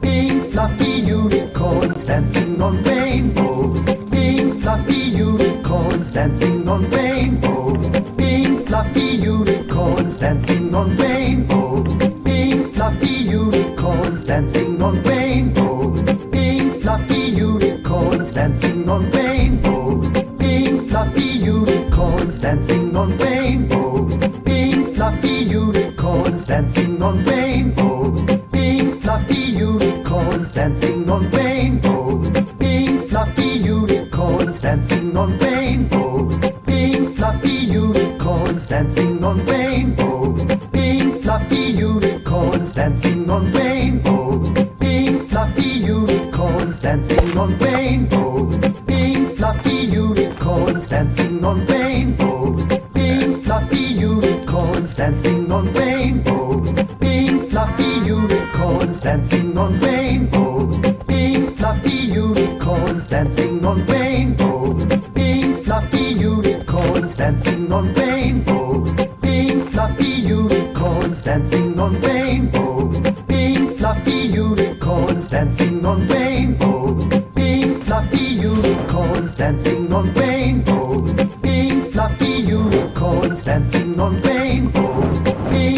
Pink fluffy unicorns dancing on rainbows. Pink fluffy unicorns dancing on rainbows. Pink fluffy unicorns dancing on rainbows. Pink fluffy unicorns dancing on rainbows. Pink fluffy unicorns dancing on rainbows. Pink fluffy unicorns dancing on rainbows. Pink fluffy unicorns dancing on rainbows. Pink fluffy unicorns dancing on rainbows. Pink fluffy unicorns dancing on rainbows. Pink fluffy unicorns dancing on rainbows. Pink fluffy unicorns dancing on rainbows. Pink fluffy unicorns dancing on rainbows. Pink fluffy unicorns dancing on rainbows. Pink fluffy unicorns dancing on rainbows. Pink fluffy unicorns dancing on rainbows. Pink fluffy unicorns dancing on rainbows. Pink fluffy unicorns dancing on rainbows. Pink fluffy unicorns dancing on rainbows. Pink fluffy unicorns dancing on rainbows. Pink fluffy unicorns dancing on rainbows.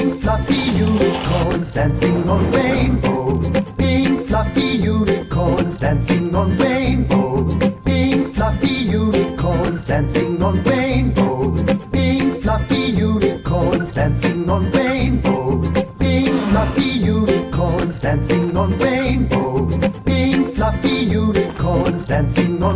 Pink fluffy unicorns dancing on rainbows. Pink fluffy unicorns dancing on rainbows. Pink fluffy unicorns dancing on rainbows. Pink fluffy unicorns dancing on rainbows. Pink fluffy unicorns dancing on rainbows. Pink fluffy unicorns dancing on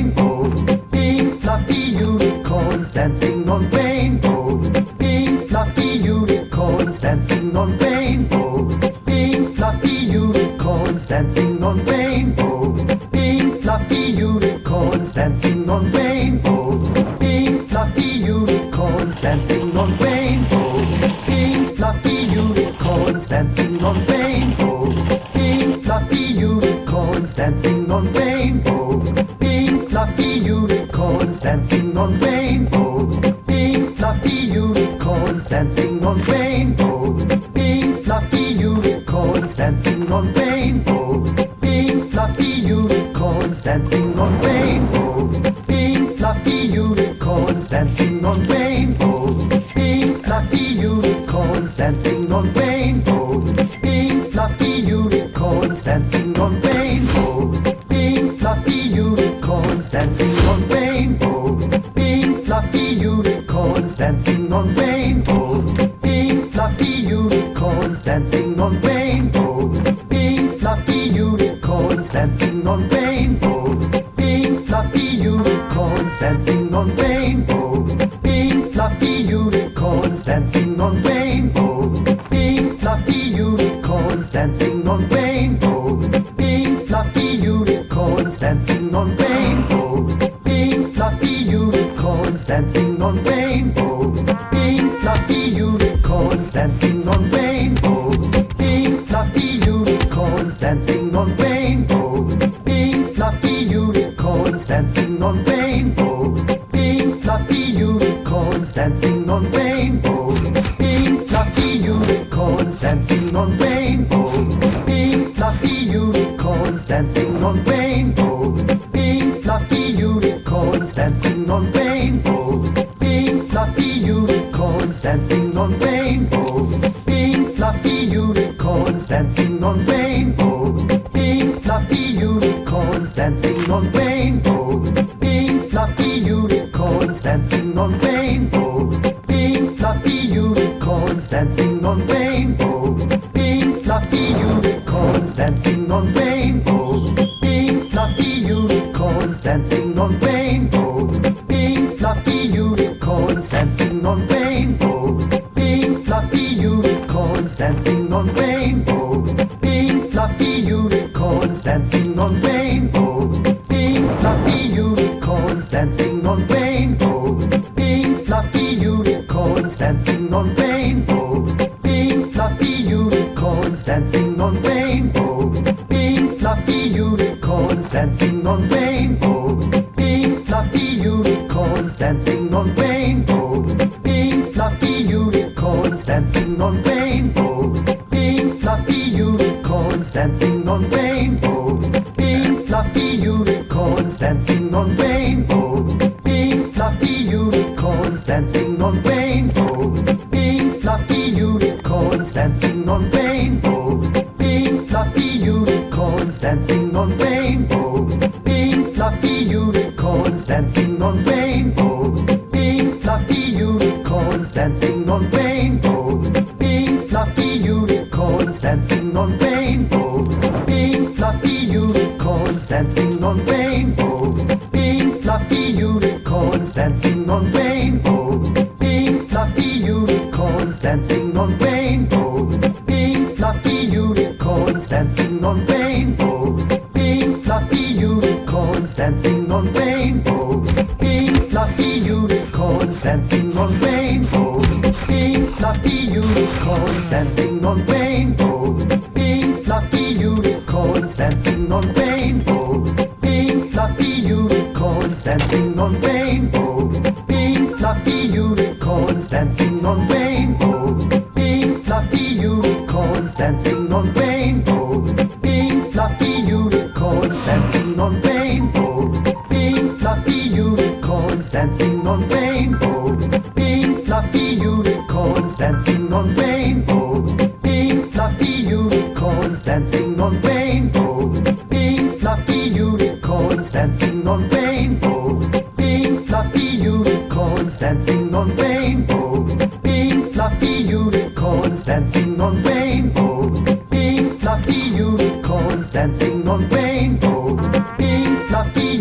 rainbows. Pink fluffy unicorns dancing on rainbows. Pink fluffy unicorns dancing on rainbows. Pink fluffy unicorns dancing on rainbows. Pink fluffy unicorns dancing on rainbows. Pink fluffy unicorns dancing on rainbows. Pink fluffy unicorns dancing on rainbows. Pink fluffy unicorns dancing on rainbows. Pink fluffy unicorns dancing on rainbows. Pink fluffy unicorns dancing on rainbows. Pink fluffy unicorns dancing on rainbows. Pink fluffy unicorns dancing on rainbows. Pink fluffy unicorns dancing on rainbows. Pink fluffy unicorns dancing on rainbows. Pink fluffy unicorns dancing on rainbows. Pink fluffy unicorns dancing on rainbows. Pink fluffy unicorns dancing on rainbows. Pink fluffy unicorns dancing on rainbows. Pink fluffy unicorns dancing on rainbows. Pink fluffy unicorns dancing on rainbows. Pink fluffy unicorns dancing on rainbows. Pink fluffy unicorns dancing on rainbows. Pink fluffy unicorns dancing on rainbows. Pink fluffy unicorns dancing on rainbows. Pink fluffy unicorns dancing on rainbows. Pink fluffy unicorns dancing on rainbows. Pink fluffy unicorns dancing on rainbows. Pink fluffy unicorns dancing on rainbows. Pink fluffy unicorns dancing on rainbows. Pink fluffy unicorns dancing on rainbows. Pink fluffy unicorns dancing on rainbows. Pink fluffy unicorns dancing on rainbows. Pink fluffy unicorns dancing on rainbows. Pink fluffy unicorns dancing on rainbows. Pink fluffy unicorns dancing on rainbows. Pink fluffy unicorns dancing on rainbows. Pink fluffy unicorns dancing on rainbows. Pink fluffy unicorns dancing on rainbows. Pink fluffy unicorns dancing on rainbows. Pink fluffy unicorns dancing on rainbows. Pink fluffy unicorns dancing on rainbows. Pink fluffy unicorns dancing on rainbows. Pink fluffy unicorns dancing on rainbows. Pink fluffy unicorns dancing on rainbows. Pink fluffy unicorns dancing on rainbows. Pink fluffy unicorns dancing on rainbows. Pink fluffy unicorns dancing on rainbows. Pink fluffy unicorns dancing on rainbows. Pink fluffy unicorns dancing on rainbows. Pink fluffy unicorns dancing on rainbows. Pink fluffy unicorns dancing on rainbows. Pink fluffy unicorns dancing on rainbows. Pink fluffy unicorns dancing on rainbows. Pink fluffy unicorns dancing on rainbows. Pink fluffy unicorns dancing on rainbows. Pink fluffy unicorns dancing on rainbows. Pink fluffy unicorns dancing on rainbows. Pink fluffy unicorns dancing on rainbows. Pink fluffy unicorns dancing on rainbows. Pink fluffy unicorns dancing on rainbows. Pink fluffy unicorns dancing on rainbows. Pink fluffy unicorns dancing on rainbows. Pink fluffy unicorns dancing on rainbows. Pink fluffy unicorns dancing on rainbows. Pink fluffy unicorns dancing on rainbows. Pink fluffy unicorns dancing on rainbows. Pink fluffy unicorns dancing on rainbows. Pink fluffy unicorns dancing on rainbows. Pink fluffy unicorns dancing on rainbows. Pink fluffy unicorns dancing on rainbows. Pink fluffy unicorns dancing on rainbows. Pink fluffy unicorns dancing on rainbows. Pink fluffy unicorns dancing on rainbows. Pink fluffy unicorns dancing on rainbows. Pink fluffy unicorns dancing on rainbows. Pink fluffy unicorns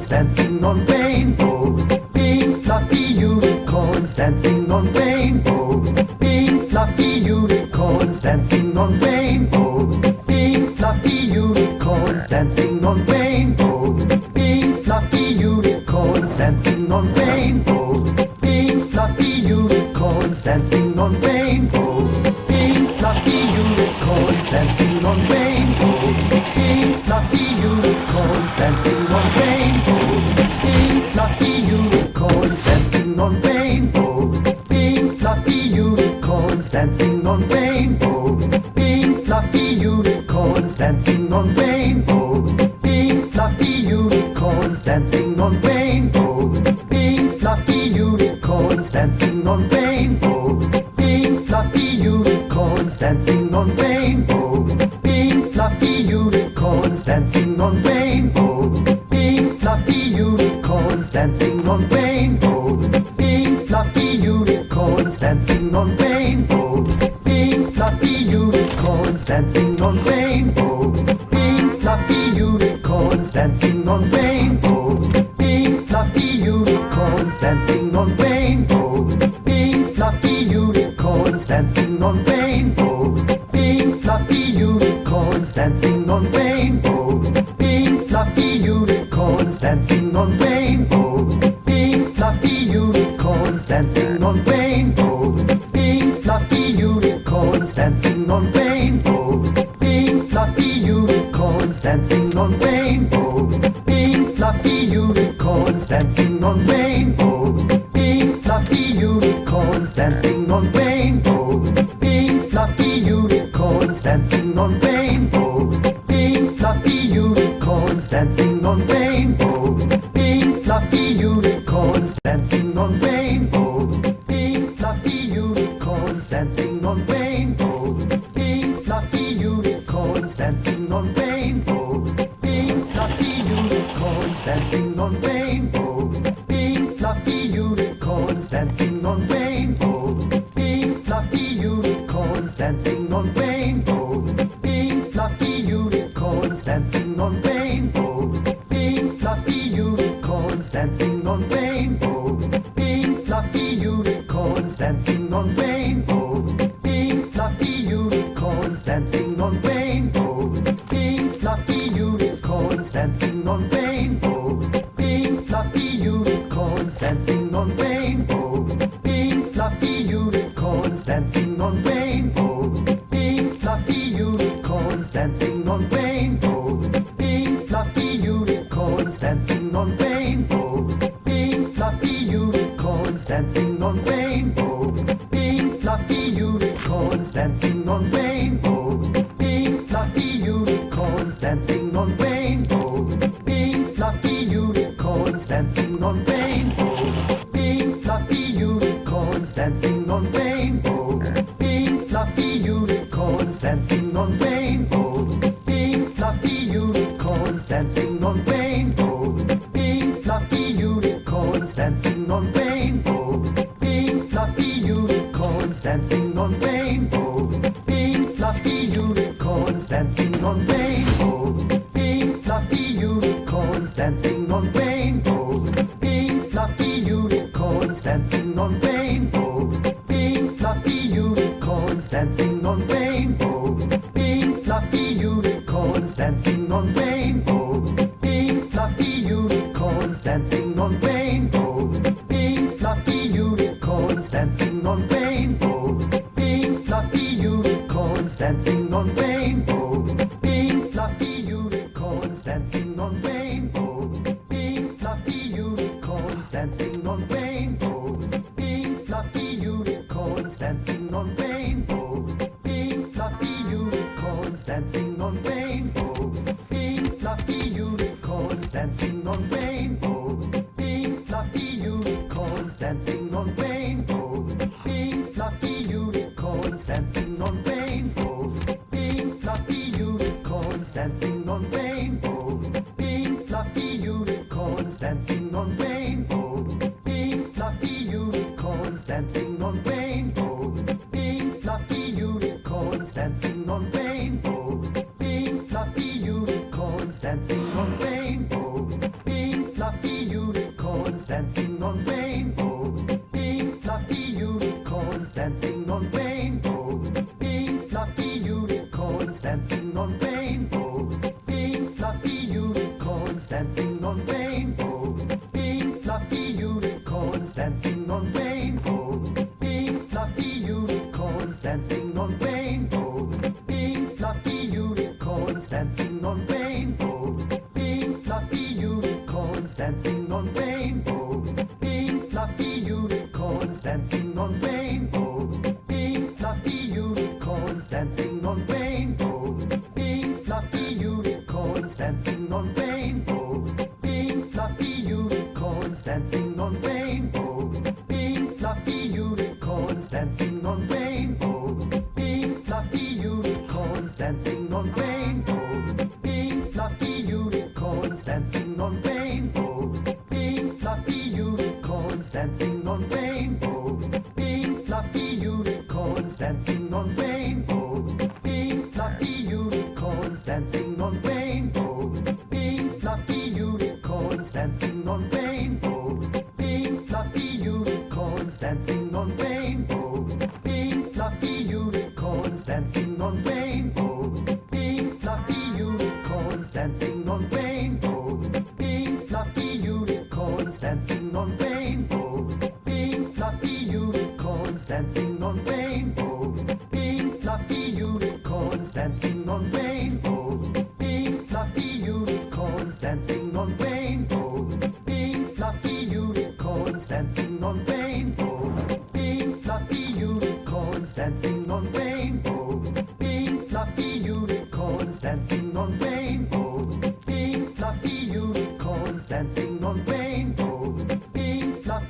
dancing on rainbows. Pink fluffy unicorns dancing on rainbows. Pink fluffy unicorns dancing on rainbows. Pink fluffy unicorns dancing on rainbows. Pink fluffy unicorns dancing on rainbows. Pink fluffy unicorns dancing on rainbows. Pink fluffy unicorns dancing on rainbows. Pink fluffy unicorns dancing on rainbows. Pink fluffy unicorns dancing on rainbows. Pink fluffy unicorns dancing on rainbows. Pink fluffy unicorns dancing on rainbows. Pink fluffy unicorns dancing on rainbows. Pink fluffy unicorns dancing on rainbows. Pink fluffy unicorns dancing on rainbows. Pink fluffy unicorns dancing on rainbows. Pink fluffy unicorns dancing on rainbows. Pink fluffy unicorns dancing on rainbows. Pink fluffy unicorns dancing on rainbows. Pink fluffy unicorns dancing on rainbows. Pink fluffy unicorns dancing on rainbows. Pink fluffy unicorns dancing on rainbows. Pink fluffy unicorns dancing on rainbows. Pink fluffy unicorns dancing on rainbows. Pink fluffy unicorns dancing on rainbows. Pink fluffy unicorns dancing on rainbows. Pink fluffy unicorns dancing on rainbows. Pink fluffy unicorns dancing on rainbows. Pink fluffy unicorns dancing on rainbows. Pink fluffy unicorns dancing on rainbows. Pink fluffy unicorns dancing on rainbows. Pink fluffy unicorns dancing on rainbows. Pink fluffy unicorns dancing on rainbows. Pink fluffy unicorns dancing on rainbows. Pink fluffy unicorns dancing on rainbows. Pink fluffy unicorns dancing on rainbows. Pink fluffy unicorns dancing on rainbows. Pink fluffy unicorns dancing on rainbows. Pink fluffy unicorns dancing on rainbows. Pink fluffy unicorns dancing on rainbows. Pink fluffy unicorns dancing on rainbows. Pink fluffy unicorns dancing on rainbows. Pink fluffy unicorns dancing on rainbows. Pink fluffy unicorns dancing on rainbows. Pink fluffy unicorns dancing on rainbows. Pink fluffy unicorns dancing on rainbows. Pink fluffy unicorns dancing on rainbows. Pink fluffy unicorns dancing on rainbows. Pink fluffy dancing on rainbows. Pink fluffy unicorns dancing on rainbows. Pink fluffy unicorns dancing on rainbows. Pink fluffy unicorns dancing on rainbows. Pink fluffy unicorns dancing on rainbows. Pink fluffy unicorns dancing on rainbows. Pink fluffy unicorns dancing on rainbows. Pink fluffy unicorns dancing on rainbows. Pink fluffy unicorns dancing on rainbows. Pink fluffy unicorns dancing on rainbows. Pink fluffy unicorns dancing on rainbows. Pink fluffy unicorns dancing on rainbows. Pink fluffy unicorns dancing on rainbows. Pink fluffy unicorns dancing on rainbows. Pink fluffy unicorns dancing on rainbows. Pink fluffy unicorns dancing on rainbows. Pink fluffy unicorns dancing on rainbows. Pink fluffy unicorns dancing on rainbows. Pink fluffy unicorns dancing on rainbows. Pink fluffy unicorns dancing on rainbows. Pink fluffy unicorns dancing on rainbows. Pink fluffy unicorns dancing on rainbows. Pink fluffy unicorns dancing on rainbows. Pink fluffy unicorns dancing on rainbows. Pink fluffy unicorns dancing on rainbows. Pink fluffy unicorns dancing on rainbows. Pink fluffy unicorns dancing on rainbows. Pink fluffy unicorns dancing on rainbows. Pink fluffy unicorns dancing on rainbows. Pink fluffy unicorns dancing on rainbows. Pink fluffy unicorns dancing on rainbows. Pink fluffy unicorns dancing on rainbows. Pink fluffy unicorns dancing on rainbows. Pink fluffy unicorns dancing on rainbows. Pink fluffy unicorns dancing on rainbows. Pink fluffy unicorns dancing on rainbows. Pink fluffy unicorns dancing on rainbows. Pink fluffy unicorns dancing on rainbows. Pink fluffy unicorns dancing on rainbows. Pink fluffy unicorns dancing on rainbows. Pink fluffy unicorns dancing on rainbows. Pink fluffy unicorns dancing on rainbows. Pink fluffy unicorns dancing on rainbows. Pink fluffy unicorns dancing on rainbows. Pink fluffy unicorns dancing on rainbows. Pink fluffy unicorns dancing on rainbows. Pink fluffy unicorns dancing on rainbows. Pink fluffy unicorns dancing on rainbows. Pink fluffy unicorns dancing on rainbows. Pink fluffy unicorns dancing on rainbows. Pink fluffy unicorns dancing on rainbows. Pink fluffy unicorns dancing on rainbows. Pink fluffy unicorns dancing on rainbows. Pink fluffy unicorns dancing on rainbows. Pink fluffy unicorns dancing on rainbows. Pink fluffy unicorns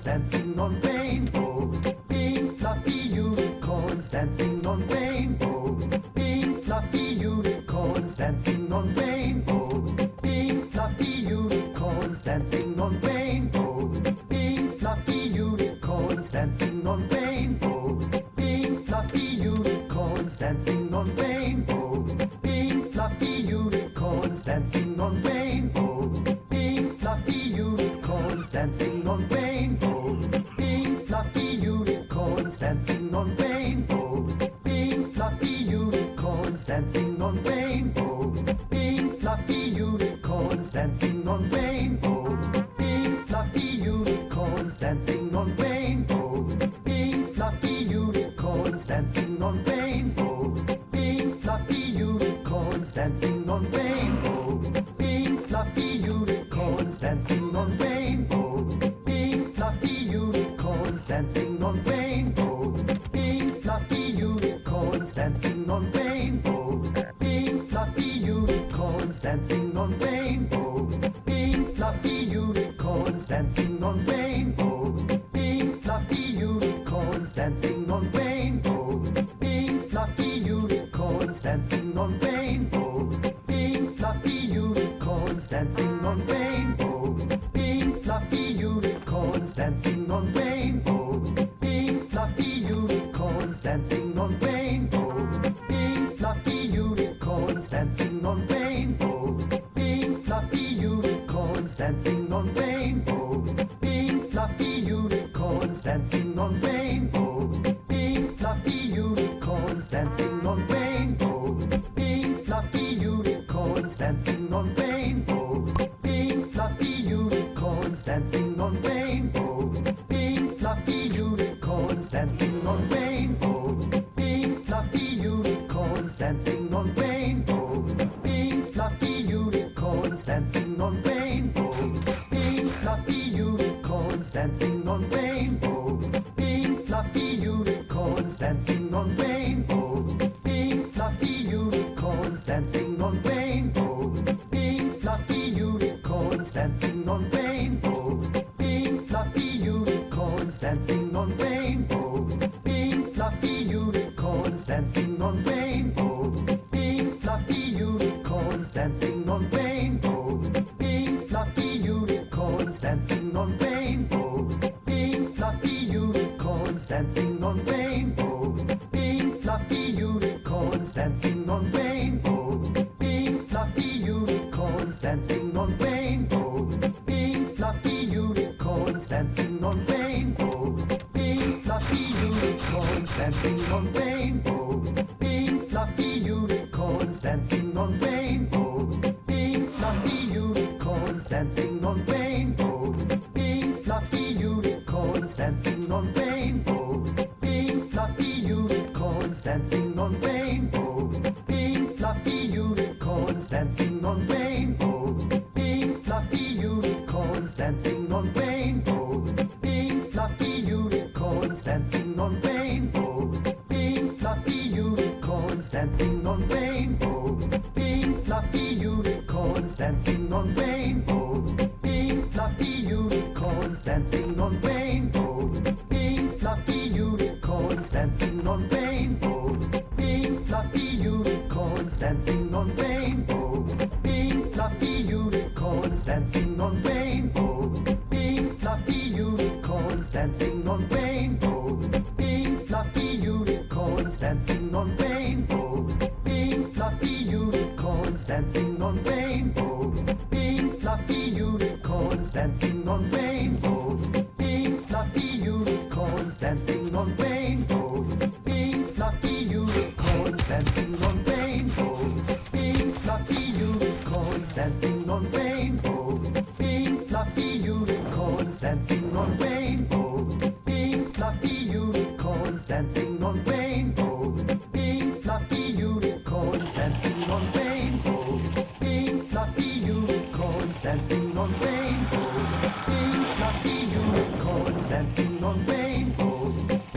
dancing on rainbows. Pink fluffy unicorns dancing on rainbows. Pink fluffy unicorns dancing on rainbows. Pink fluffy unicorns dancing on rainbows. Pink fluffy unicorns dancing on rainbows. Pink fluffy unicorns dancing on rainbows. Pink fluffy unicorns dancing on rainbows. Pink fluffy unicorns dancing on rainbows. Pink fluffy unicorns dancing on rainbows. Pink fluffy unicorns dancing on rainbows. Pink fluffy unicorns dancing on rainbows. Pink fluffy unicorns dancing on rainbows. Pink fluffy unicorns dancing on rainbows. Pink fluffy unicorns dancing on rainbows. Pink fluffy unicorns dancing on rainbows. Pink fluffy unicorns dancing on rainbows. Pink fluffy unicorns dancing on rainbows. Pink fluffy unicorns dancing on rainbows. Pink fluffy unicorns dancing on rainbows. Pink fluffy unicorns dancing on rainbows. Pink fluffy unicorns dancing on rainbows. Pink fluffy unicorns dancing on rainbows. Pink fluffy unicorns dancing on rainbows. Pink fluffy unicorns dancing on rainbows. Pink fluffy unicorns dancing on rainbows. Pink fluffy unicorns dancing on rainbows. Pink fluffy unicorns dancing on rainbows. Pink fluffy unicorns dancing on rainbows. Pink fluffy unicorns dancing on rainbows. Pink fluffy unicorns dancing on rainbows. Pink fluffy unicorns dancing on rainbows. Pink fluffy unicorns dancing on rainbows. Pink fluffy unicorns dancing on rainbows. Pink fluffy unicorns dancing on rainbows. Pink fluffy unicorns dancing on rainbows. Pink fluffy unicorns dancing on rainbows. Pink fluffy unicorns dancing on rainbows. Pink fluffy unicorns dancing on rainbows. Pink fluffy unicorns dancing on rainbows. Pink fluffy unicorns dancing on rainbows. Pink fluffy unicorns dancing on rainbows. Pink fluffy unicorns dancing on rainbows. Pink fluffy unicorns dancing on rainbows. Pink fluffy unicorns dancing on rainbows. Pink fluffy unicorns dancing on rainbows. Pink fluffy unicorns dancing on rainbows. Pink fluffy unicorns dancing on rainbows. Pink fluffy unicorns dancing on rainbows. Pink fluffy unicorns dancing on rainbows. Pink fluffy unicorns dancing on rainbows. Pink fluffy unicorns dancing on rainbows. Pink fluffy unicorns dancing on rainbows. Pink fluffy unicorns dancing on rainbows. Pink fluffy unicorns dancing on rainbows. Pink fluffy unicorns dancing on rainbows. Pink fluffy unicorns dancing on rainbows. Pink fluffy unicorns dancing on rainbows. Pink fluffy unicorns dancing on rainbows. Pink fluffy unicorns dancing on rainbows. Pink fluffy unicorns dancing on rainbows. Pink fluffy unicorns dancing on rainbows. Pink fluffy unicorns dancing on rainbows. Pink fluffy unicorns dancing on rainbows. Pink fluffy unicorns dancing on rainbows. Pink fluffy unicorns dancing on rainbows. Pink fluffy unicorns dancing on rainbows. Pink fluffy unicorns dancing on rainbows. Pink fluffy unicorns dancing on rainbows. Pink fluffy unicorns dancing on rainbows.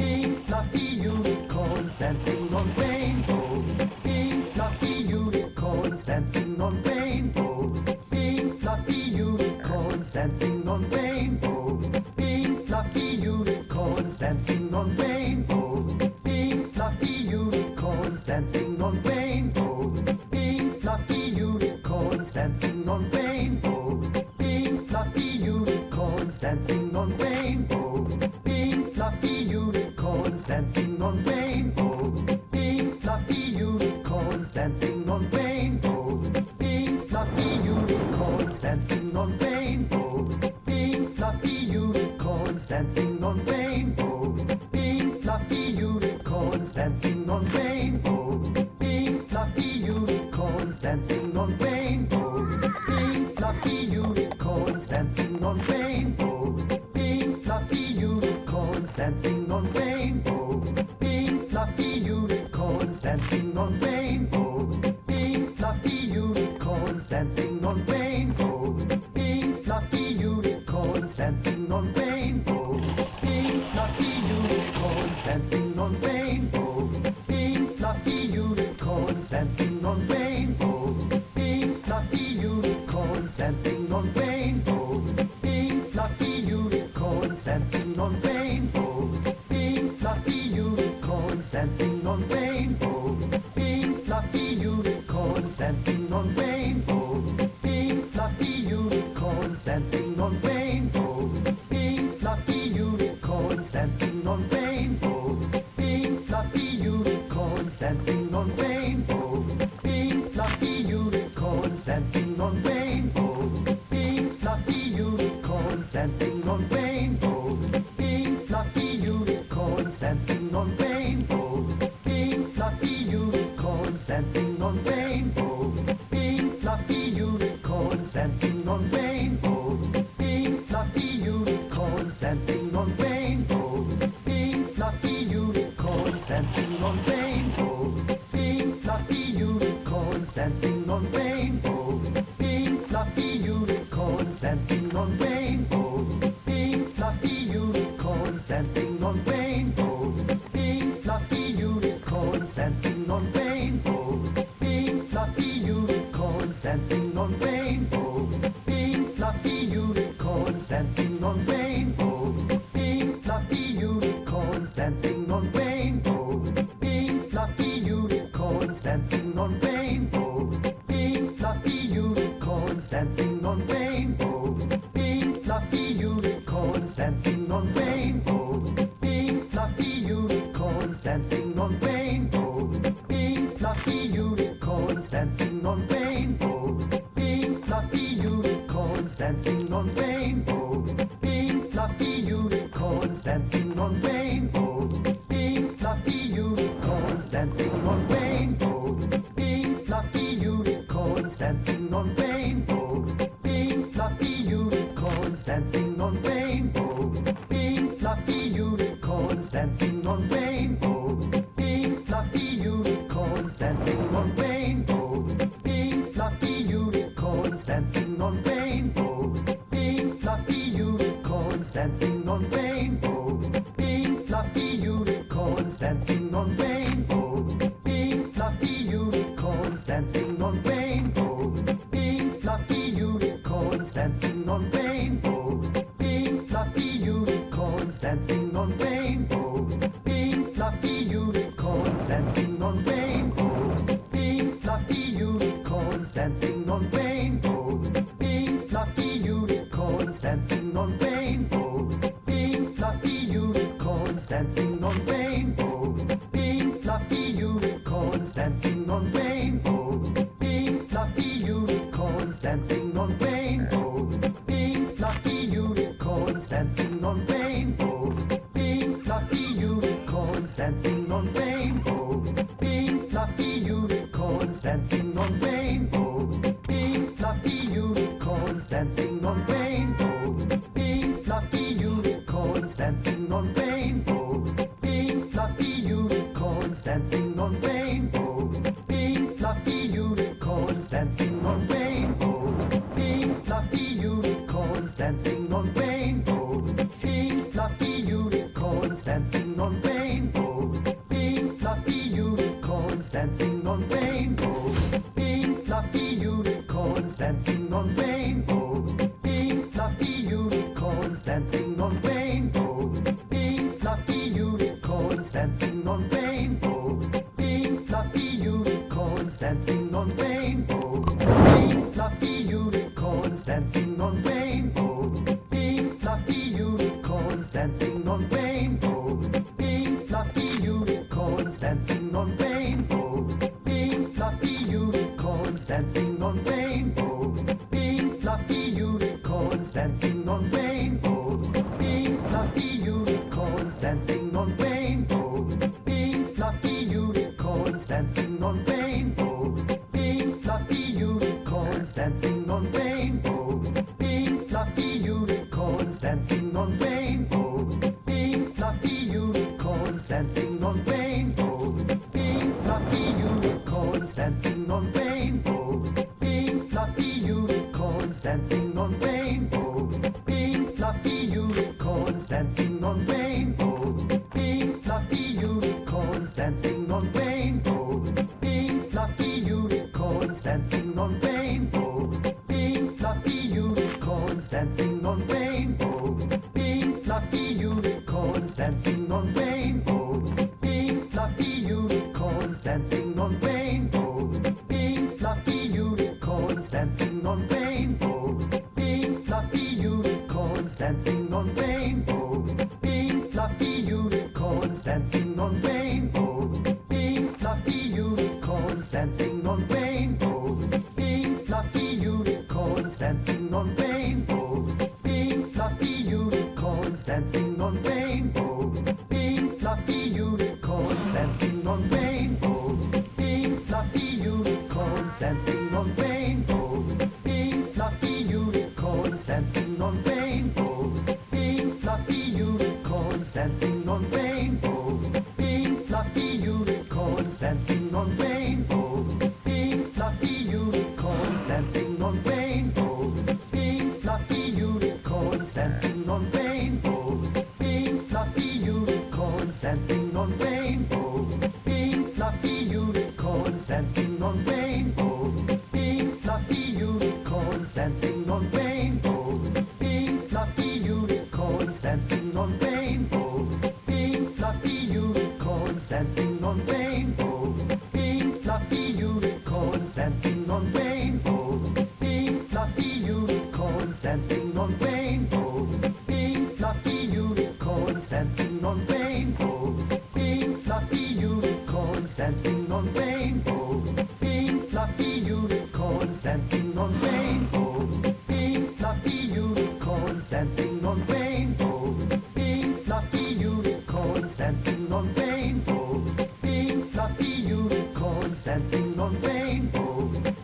Pink fluffy unicorns dancing on rainbows. Pink fluffy unicorns dancing on rainbows. Pink fluffy unicorns dancing on rainbows. Pink fluffy unicorns dancing on rainbows. Pink fluffy unicorns dancing on rainbows. Pink fluffy unicorns dancing on rainbows. Pink fluffy unicorns dancing on rainbows. Pink fluffy unicorns dancing on rainbows. Pink fluffy unicorns dancing on rainbows. Pink fluffy unicorns dancing on rainbows. Pink fluffy unicorns dancing on rainbows. Pink fluffy unicorns dancing on rainbows. Pink fluffy unicorns dancing on rainbows. Pink fluffy unicorns dancing on rainbows. Pink fluffy unicorns dancing on rainbows. Pink fluffy unicorns dancing on rainbows. Pink fluffy unicorns dancing on rainbows. Pink fluffy unicorns dancing on rainbows. Pink fluffy unicorns dancing on rainbows. Pink fluffy unicorns dancing on rainbows. Pink fluffy unicorns dancing on rainbows. Pink fluffy unicorns dancing on rainbows. Pink fluffy unicorns dancing on rainbows. Pink fluffy unicorns dancing on rainbows. Pink fluffy dancing on rainbows. Pink fluffy unicorns dancing on rainbows. Pink fluffy unicorns dancing on rainbows. Pink fluffy unicorns dancing on rainbows. Pink fluffy unicorns dancing on rainbows. Pink fluffy unicorns dancing on rainbows. Pink fluffy unicorns dancing on rainbows. Pink fluffy unicorns dancing on rainbows. Pink fluffy unicorns dancing on rainbows. Pink fluffy unicorns dancing on rainbows. Pink fluffy unicorns dancing on rainbows. Pink fluffy unicorns dancing on rainbows. Pink fluffy unicorns dancing on rainbows. Pink fluffy unicorns dancing on rainbows. Pink fluffy unicorns dancing on rainbows. Pink fluffy unicorns dancing on rainbows. Pink fluffy unicorns dancing on rainbows. Pink fluffy unicorns dancing on rainbows. Pink fluffy unicorns dancing on rainbows. Pink fluffy unicorns dancing on rainbows. Pink fluffy unicorns dancing on rainbows. Pink fluffy unicorns dancing on rainbows. Pink fluffy unicorns dancing on rainbows. Pink fluffy unicorns dancing on rainbows. Pink fluffy unicorns dancing on rainbows. Pink fluffy unicorns dancing on rainbows. Pink fluffy unicorns dancing on rainbows. Pink fluffy unicorns dancing on rainbows. Pink fluffy unicorns dancing on rainbows. Pink fluffy unicorns dancing on rainbows. Pink fluffy unicorns dancing on rainbows. Pink fluffy unicorns dancing on rainbows. Pink fluffy unicorns dancing on rainbows. Pink fluffy unicorns dancing on rainbows. Pink fluffy unicorns dancing on rainbows. Pink fluffy unicorns dancing on rainbows. Pink fluffy unicorns dancing on rainbows. Pink fluffy unicorns dancing on rainbows. Pink fluffy unicorns dancing on rainbows. Pink fluffy unicorns dancing on rainbows. Pink fluffy unicorns dancing on rainbows. Pink fluffy unicorns dancing on rainbows. Pink fluffy unicorns dancing on rainbows. Pink fluffy unicorns dancing on rainbows. Pink fluffy unicorns dancing on rainbows. Pink fluffy unicorns dancing on rainbows. Pink fluffy unicorns dancing on rainbows. Pink fluffy unicorns dancing on rainbows. Pink fluffy unicorns dancing on rainbows. Pink fluffy unicorns dancing on rainbows. Pink fluffy unicorns dancing on rainbows. Pink fluffy unicorns dancing on rainbows. Pink fluffy unicorns dancing on rainbows. Pink fluffy unicorns dancing on rainbows. Pink fluffy unicorns dancing on rainbows. Pink fluffy unicorns dancing on rainbows. Pink fluffy unicorns dancing on rainbows. Pink fluffy unicorns dancing on rainbows. Pink fluffy unicorns dancing on rainbows. Pink fluffy unicorns dancing on rainbows. Pink fluffy unicorns dancing on rainbows. Pink fluffy unicorns dancing on rainbows. Pink fluffy unicorns dancing on rainbows. Pink fluffy unicorns dancing on rainbows. Pink fluffy unicorns dancing on rainbows. Pink fluffy unicorns dancing on rainbows. Pink fluffy unicorns dancing on rainbows. Pink fluffy unicorns dancing on rainbows. Pink fluffy unicorns dancing on rainbows. Pink fluffy unicorns dancing on rainbows. Pink fluffy unicorns dancing on rainbows. Pink fluffy unicorns dancing on rainbows. Pink fluffy unicorns dancing on rainbows. Pink fluffy unicorns dancing on rainbows. Pink fluffy dancing on rainbows. Pink fluffy unicorns dancing on rainbows. Pink fluffy unicorns dancing on rainbows. Pink fluffy unicorns dancing on rainbows. Pink fluffy unicorns dancing on rainbows. Pink fluffy unicorns dancing on rainbows. Pink fluffy unicorns dancing on rainbows. Pink fluffy unicorns dancing on rainbows. Pink fluffy unicorns dancing on rainbows. Pink fluffy unicorns dancing on rainbows. Pink fluffy unicorns dancing on rainbows. Pink fluffy unicorns dancing on rainbows. Pink fluffy unicorns dancing on rainbows. Pink fluffy unicorns dancing on rainbows. Pink fluffy unicorns dancing on rainbows. Pink fluffy unicorns dancing on rainbows. Pink fluffy unicorns dancing on rainbows. Pink fluffy unicorns dancing on rainbows. Pink fluffy unicorns dancing on rainbows. Pink fluffy unicorns dancing on rainbows. Pink fluffy unicorns dancing on rainbows. Pink fluffy unicorns dancing on rainbows. Pink fluffy unicorns dancing on rainbows.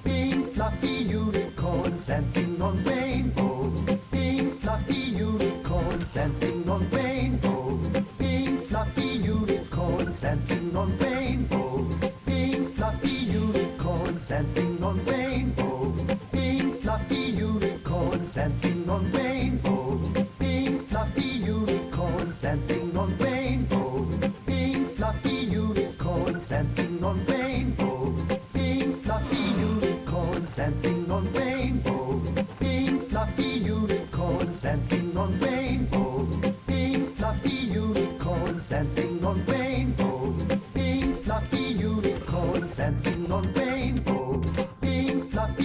Pink fluffy unicorns dancing on rainbows. Pink fluffy unicorns dancing on rainbows. Pink fluffy unicorns dancing on rainbows. Pink fluffy unicorns dancing on rainbows. Pink fluffy unicorns dancing on rainbows. Pink fluffy unicorns dancing on rainbows. Pink fluffy unicorns dancing on rainbows. Pink fluffy unicorns dancing on rainbows. Pink fluffy unicorns dancing on rainbows. Pink fluffy unicorns dancing on rainbows. Pink fluffy unicorns dancing on rainbows. Pink fluffy unicorns dancing on rainbows. Pink fluffy unicorns dancing on rainbows. Pink fluffy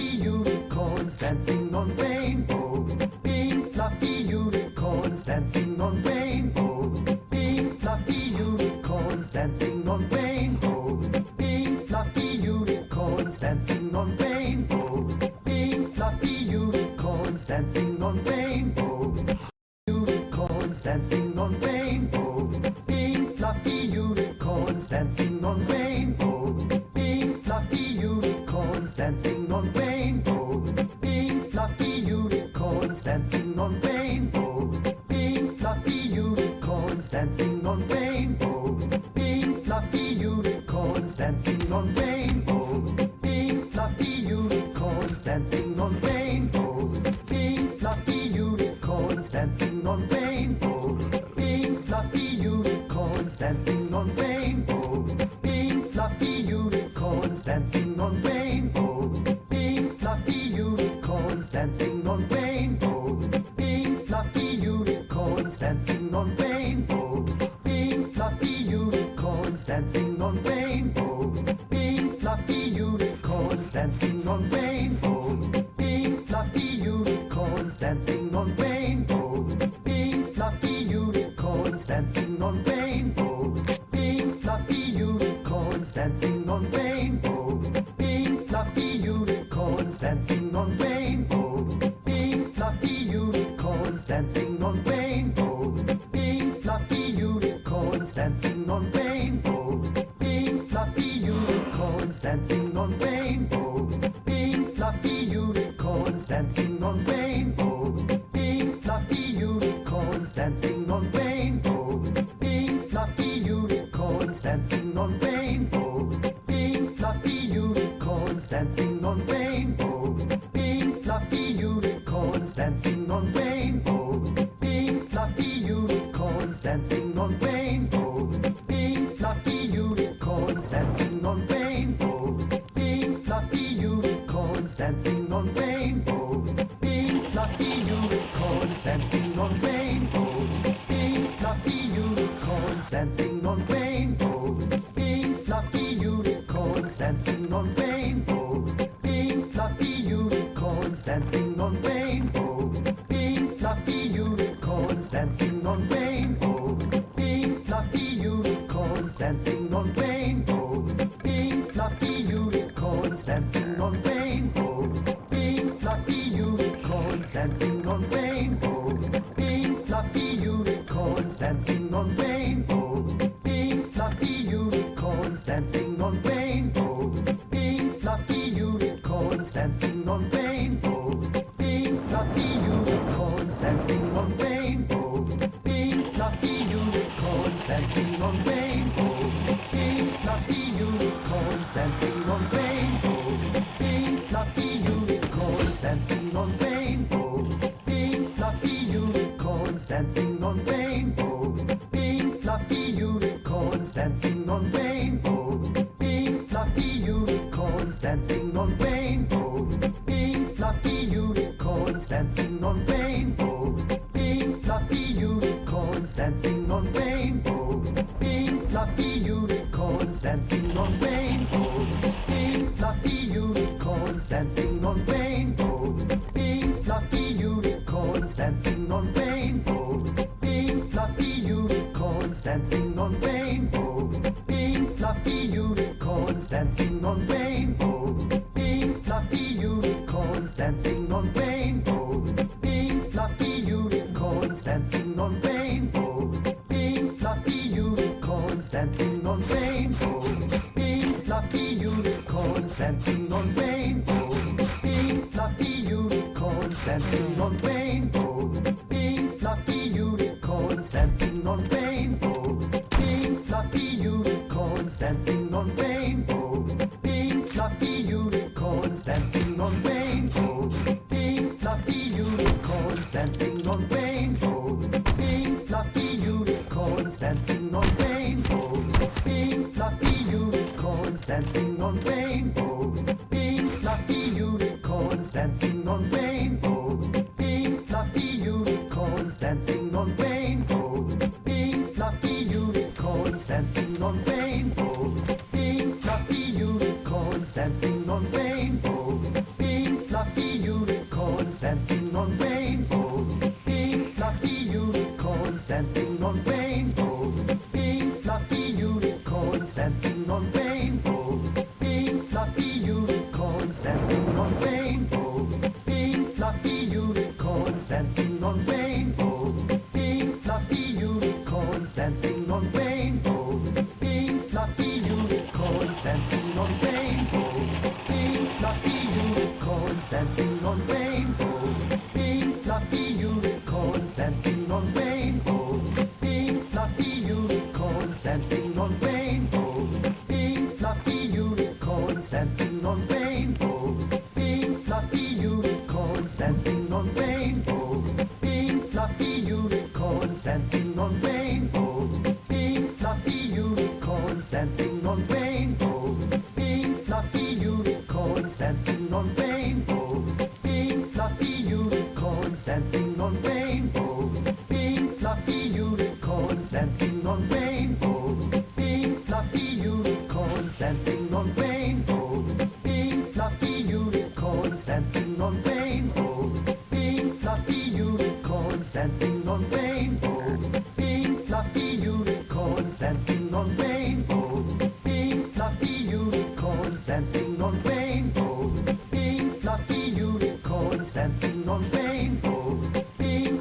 unicorns dancing on rainbows. Pink fluffy unicorns dancing on rainbows. Pink fluffy unicorns dancing on rainbows. Pink fluffy unicorns dancing on rainbows. Pink fluffy unicorns dancing on rainbows. Unicorns dancing on rainbows. Pink fluffy unicorns dancing on rainbows. Pink fluffy unicorns dancing on rainbows. Pink fluffy unicorns dancing on rainbows. Pink fluffy unicorns dancing on rainbows. Pink fluffy unicorns dancing on rainbows. Pink fluffy unicorns dancing on rainbows. Pink fluffy unicorns dancing on rainbows. Pink fluffy unicorns dancing on rainbows. Pink fluffy unicorns dancing on rainbows. Pink fluffy unicorns dancing on rainbows. Pink fluffy unicorns dancing on rainbows. Pink fluffy unicorns dancing on rainbows. Pink fluffy unicorns dancing on rainbows. Pink fluffy unicorns dancing on rainbows. Pink fluffy unicorns dancing on rainbows. Pink fluffy unicorns dancing on rainbows. Pink fluffy unicorns dancing on rainbows. Pink fluffy unicorns dancing on rainbows. Pink fluffy unicorns dancing on rainbows. Pink fluffy unicorns dancing on rainbows. Pink fluffy unicorns dancing on rainbows. Pink fluffy unicorns dancing on rainbows. Pink fluffy unicorns dancing on rainbows. Pink fluffy unicorns dancing on rainbows. Pink fluffy unicorns dancing on rainbows. Pink fluffy unicorns dancing on rainbows. Pink fluffy unicorns dancing on rainbows. Pink fluffy unicorns dancing on rainbows. Pink fluffy unicorns dancing on rainbows. Pink fluffy unicorns dancing on rainbows. Pink fluffy unicorns dancing on rainbows. Pink fluffy unicorns dancing on rainbows. Pink fluffy unicorns dancing on rainbows. Pink fluffy unicorns dancing on rainbows. Pink fluffy unicorns dancing on rainbows. Pink fluffy unicorns dancing on rainbows. Pink fluffy unicorns dancing on rainbows. Pink fluffy unicorns dancing on rainbows. Pink fluffy unicorns dancing on rainbows. Pink fluffy unicorns dancing on rainbows. Pink fluffy unicorns dancing on rainbows. Pink fluffy unicorns dancing on rainbows. Pink fluffy unicorns dancing on rainbows. Pink fluffy unicorns dancing on rainbows. Pink fluffy unicorns dancing on rainbows. Pink fluffy unicorns dancing on rainbows. Pink fluffy unicorns dancing on rainbows. Pink fluffy unicorns dancing on rainbows. Pink fluffy unicorns dancing on rainbows. Pink fluffy unicorns dancing on rainbows. Pink fluffy unicorns dancing on rainbows. Pink fluffy unicorns dancing on rainbows. Pink fluffy unicorns dancing on rainbows. Pink fluffy unicorns dancing on rainbows. Pink fluffy unicorns dancing on rainbows. Pink fluffy unicorns dancing on rainbows. Pink fluffy unicorns dancing on rainbows. Pink fluffy unicorns dancing on rainbows. Pink fluffy unicorns dancing on rainbows. Pink fluffy unicorns dancing on rainbows. Pink fluffy unicorns dancing on rainbows. Pink fluffy unicorns dancing on rainbows. Pink fluffy unicorns dancing on rainbows. Pink fluffy unicorns dancing on rainbows. Pink fluffy unicorns dancing on rainbows. Pink fluffy unicorns dancing on rainbows. Pink fluffy unicorns dancing on rainbows. Pink fluffy unicorns dancing on rainbows. Pink fluffy unicorns dancing on rainbows. Pink fluffy unicorns dancing on rainbows. Pink fluffy unicorns dancing on rainbows. Pink fluffy unicorns dancing on rainbows. Pink fluffy unicorns dancing on rainbows. Pink fluffy unicorns dancing on rainbows. Pink fluffy unicorns dancing on rainbows. Pink fluffy unicorns dancing on rainbows. Pink fluffy unicorns dancing on rainbows. Pink fluffy unicorns dancing on rainbows. Pink fluffy unicorns dancing on rainbows. Pink fluffy unicorns dancing on rainbows. Pink fluffy unicorns dancing on rainbows. Pink fluffy unicorns dancing on rainbows. Pink fluffy unicorns dancing on rainbows. Pink fluffy unicorns dancing on rainbows. Pink fluffy unicorns dancing on rainbows. Pink fluffy unicorns dancing on rainbows. Pink fluffy unicorns dancing on rainbows. Pink fluffy unicorns dancing on rainbows. Pink fluffy unicorns dancing on rainbows. Pink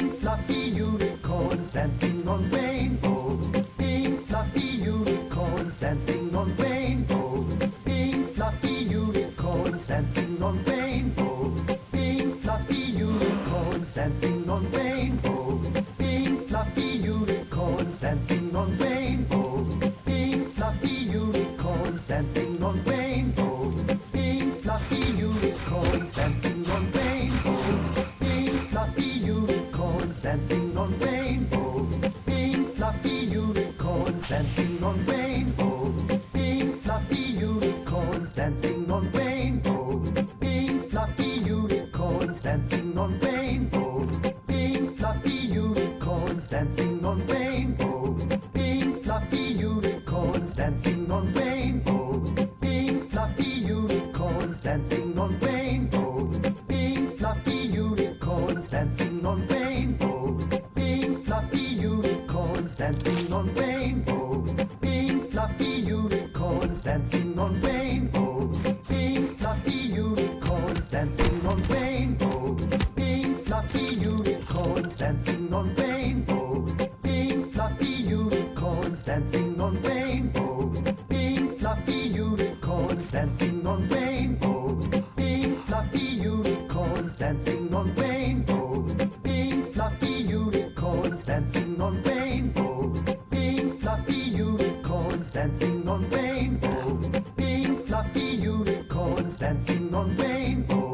fluffy unicorns dancing on rainbows. Pink fluffy unicorns dancing on rainbows. Pink fluffy unicorns dancing on rainbows. Pink fluffy unicorns dancing on rainbows. Pink fluffy unicorns dancing on rainbows. Pink fluffy unicorns dancing on rainbows. Pink fluffy unicorns dancing on rainbows. Pink fluffy unicorns dancing on rainbows. Pink fluffy unicorns dancing on rainbows. Pink fluffy unicorns dancing on rainbows. Pink fluffy unicorns dancing on rainbows. Pink fluffy unicorns dancing on rainbows. Pink fluffy unicorns dancing on rainbows. Pink fluffy unicorns dancing on rainbows. Pink fluffy unicorns dancing on rainbows. Pink fluffy unicorns dancing on rainbows. Pink fluffy unicorns dancing on rainbows. Pink fluffy unicorns unicorns dancing on rainbows. Pink fluffy unicorns dancing on rainbows. Pink fluffy unicorns dancing on rainbows. Pink fluffy unicorns dancing on rainbows. Pink fluffy unicorns dancing on rainbows. Pink fluffy unicorns dancing on rainbows. Pink fluffy unicorns dancing on rainbows. Pink fluffy unicorns dancing on rainbows. Pink fluffy unicorns dancing on rainbows.